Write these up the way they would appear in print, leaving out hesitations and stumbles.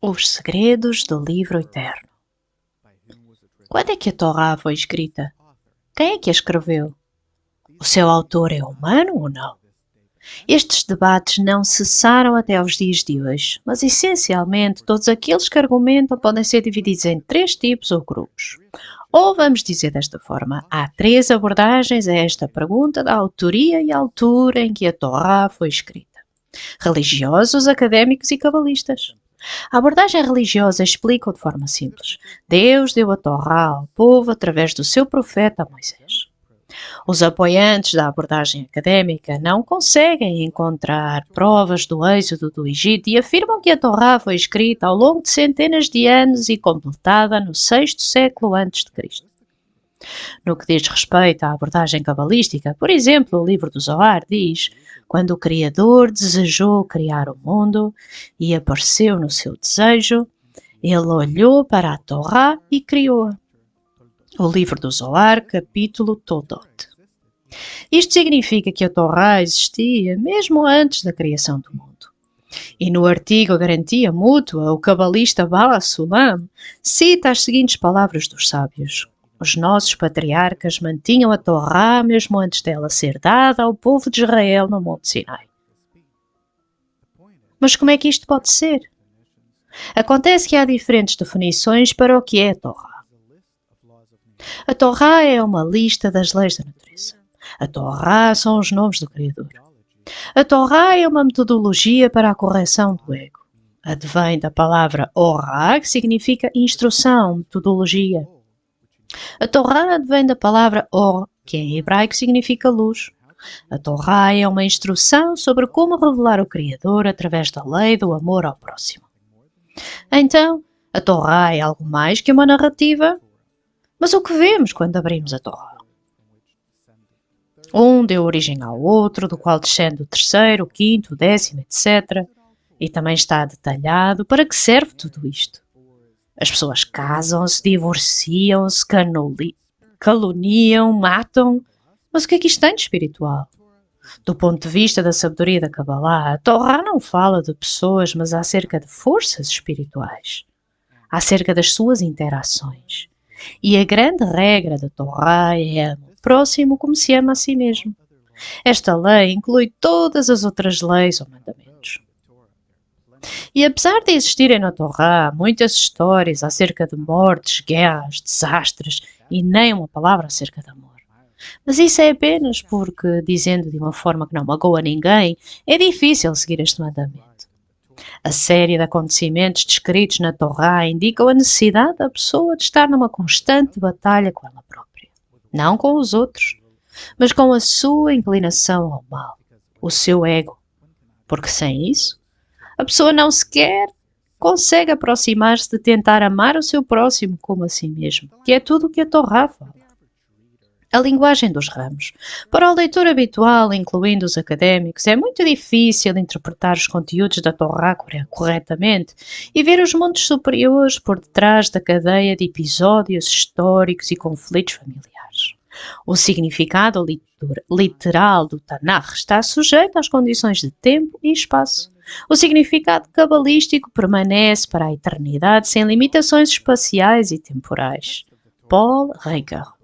Os segredos do livro eterno. Quando é que a Torá foi escrita? Quem é que a escreveu? O seu autor é humano ou não? Estes debates não cessaram até aos dias de hoje, mas essencialmente todos aqueles que argumentam podem ser divididos em 3 tipos ou grupos. Ou vamos dizer desta forma, há 3 abordagens a esta pergunta da autoria e altura em que a Torá foi escrita: religiosos, académicos e cabalistas. A abordagem religiosa explica-o de forma simples. Deus deu a Torá ao povo através do seu profeta Moisés. Os apoiantes da abordagem académica não conseguem encontrar provas do êxodo do Egito e afirmam que a Torá foi escrita ao longo de centenas de anos e completada no 6º século a.C. No que diz respeito à abordagem cabalística, por exemplo, o livro do Zohar diz: quando o Criador desejou criar o mundo e apareceu no seu desejo, ele olhou para a Torá e criou-a. O livro do Zohar, capítulo Todot. Isto significa que a Torá existia mesmo antes da criação do mundo. E no artigo Garantia Mútua, o cabalista Bala Sulam cita as seguintes palavras dos sábios: os nossos patriarcas mantinham a Torá mesmo antes dela ser dada ao povo de Israel no Monte Sinai. Mas como é que isto pode ser? Acontece que há diferentes definições para o que é a Torá. A Torá é uma lista das leis da natureza. A Torá são os nomes do Criador. A Torá é uma metodologia para a correção do ego. Advém da palavra orá, que significa instrução, metodologia. A Torá advém da palavra or, que em hebraico significa luz. A Torá é uma instrução sobre como revelar o Criador através da lei do amor ao próximo. Então, a Torá é algo mais que uma narrativa? Mas o que vemos quando abrimos a Torá? Um deu origem ao outro, do qual descende o terceiro, o quinto, o 10º, etc. E também está detalhado para que serve tudo isto. As pessoas casam-se, divorciam-se, caluniam, matam. Mas o que é que isto tem de espiritual? Do ponto de vista da sabedoria da Kabbalah, a Torá não fala de pessoas, mas acerca de forças espirituais, acerca das suas interações. E a grande regra da Torá é amar o próximo como se ama a si mesmo. Esta lei inclui todas as outras leis ou mandamentos. E apesar de existirem na Torá muitas histórias acerca de mortes, guerras, desastres e nem uma palavra acerca de amor, mas isso é apenas porque, dizendo de uma forma que não magoa ninguém, é difícil seguir este mandamento. A série de acontecimentos descritos na Torá indicam a necessidade da pessoa de estar numa constante batalha com ela própria. Não com os outros, mas com a sua inclinação ao mal, o seu ego. Porque sem isso, a pessoa não sequer consegue aproximar-se de tentar amar o seu próximo como a si mesmo, que é tudo o que a Torá fala. A linguagem dos ramos. Para o leitor habitual, incluindo os académicos, é muito difícil interpretar os conteúdos da Torá corretamente e ver os mundos superiores por detrás da cadeia de episódios históricos e conflitos familiares. O significado literal do Tanakh está sujeito às condições de tempo e espaço. O significado cabalístico permanece para a eternidade sem limitações espaciais e temporais. Paul Ricoeur.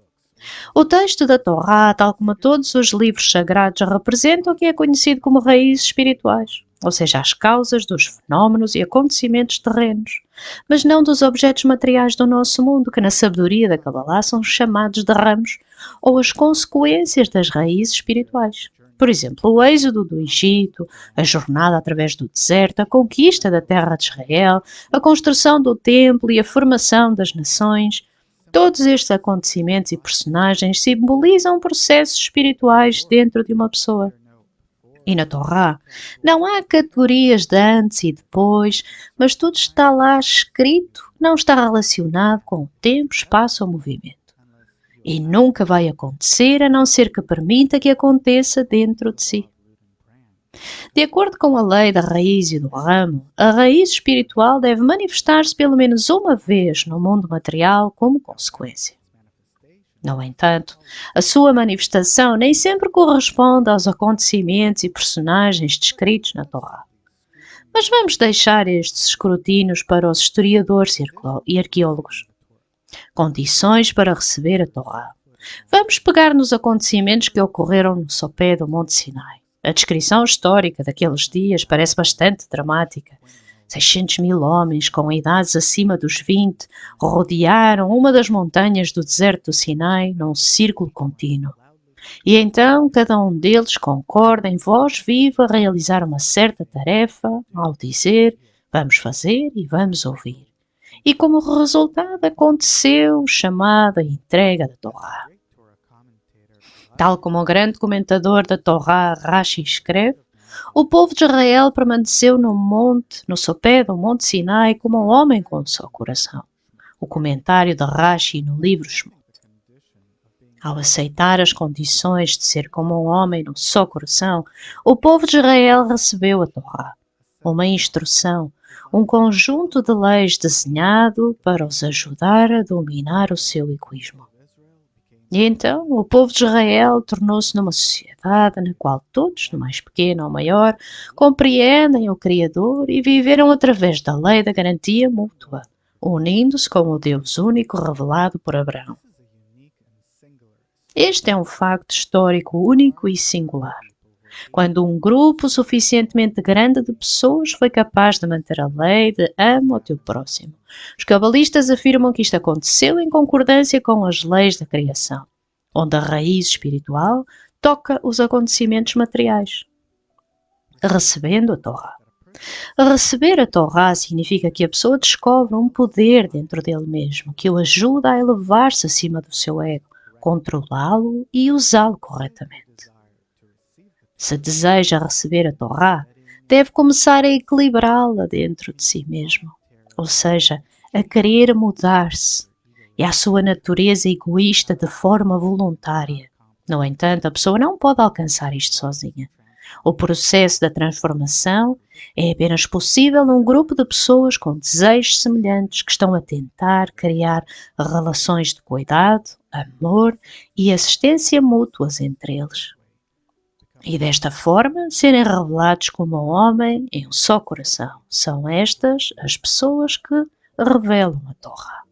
O texto da Torá, tal como todos os livros sagrados, representa o que é conhecido como raízes espirituais, ou seja, as causas dos fenómenos e acontecimentos terrenos, mas não dos objetos materiais do nosso mundo, que na sabedoria da Kabbalah são chamados de ramos, ou as consequências das raízes espirituais. Por exemplo, o êxodo do Egito, a jornada através do deserto, a conquista da terra de Israel, a construção do templo e a formação das nações. Todos estes acontecimentos e personagens simbolizam processos espirituais dentro de uma pessoa. E na Torá não há categorias de antes e depois, mas tudo está lá escrito, não está relacionado com o tempo, espaço ou movimento. E nunca vai acontecer a não ser que permita que aconteça dentro de si. De acordo com a lei da raiz e do ramo, a raiz espiritual deve manifestar-se pelo menos uma vez no mundo material como consequência. No entanto, a sua manifestação nem sempre corresponde aos acontecimentos e personagens descritos na Torá. Mas vamos deixar estes escrutínios para os historiadores e arqueólogos. Condições para receber a Torá. Vamos pegar nos acontecimentos que ocorreram no sopé do Monte Sinai. A descrição histórica daqueles dias parece bastante dramática. 600 mil homens com idades acima dos 20 rodearam uma das montanhas do deserto do Sinai num círculo contínuo. E então cada um deles concorda em voz viva realizar uma certa tarefa ao dizer vamos fazer e vamos ouvir. E como resultado aconteceu chamada entrega da Torá. Tal como o grande comentador da Torá Rashi escreve, o povo de Israel permaneceu no sopé do Monte Sinai como um homem com um só coração. O comentário de Rashi no livro Shemot. Ao aceitar as condições de ser como um homem num só coração, o povo de Israel recebeu a Torá, uma instrução, um conjunto de leis desenhado para os ajudar a dominar o seu egoísmo. E então o povo de Israel tornou-se numa sociedade na qual todos, do mais pequeno ao maior, compreendem o Criador e viveram através da lei da garantia mútua, unindo-se com o Deus único revelado por Abraão. Este é um facto histórico único e singular. Quando um grupo suficientemente grande de pessoas foi capaz de manter a lei de ama o teu próximo. Os cabalistas afirmam que isto aconteceu em concordância com as leis da criação, onde a raiz espiritual toca os acontecimentos materiais. Recebendo a Torá. Receber a Torá significa que a pessoa descobre um poder dentro dele mesmo, que o ajuda a elevar-se acima do seu ego, controlá-lo e usá-lo corretamente. Se deseja receber a Torá, deve começar a equilibrá-la dentro de si mesmo, ou seja, a querer mudar-se e à sua natureza egoísta de forma voluntária. No entanto, a pessoa não pode alcançar isto sozinha. O processo da transformação é apenas possível num grupo de pessoas com desejos semelhantes que estão a tentar criar relações de cuidado, amor e assistência mútuas entre eles. E desta forma serem revelados como um homem em um só coração. São estas as pessoas que revelam a Torá.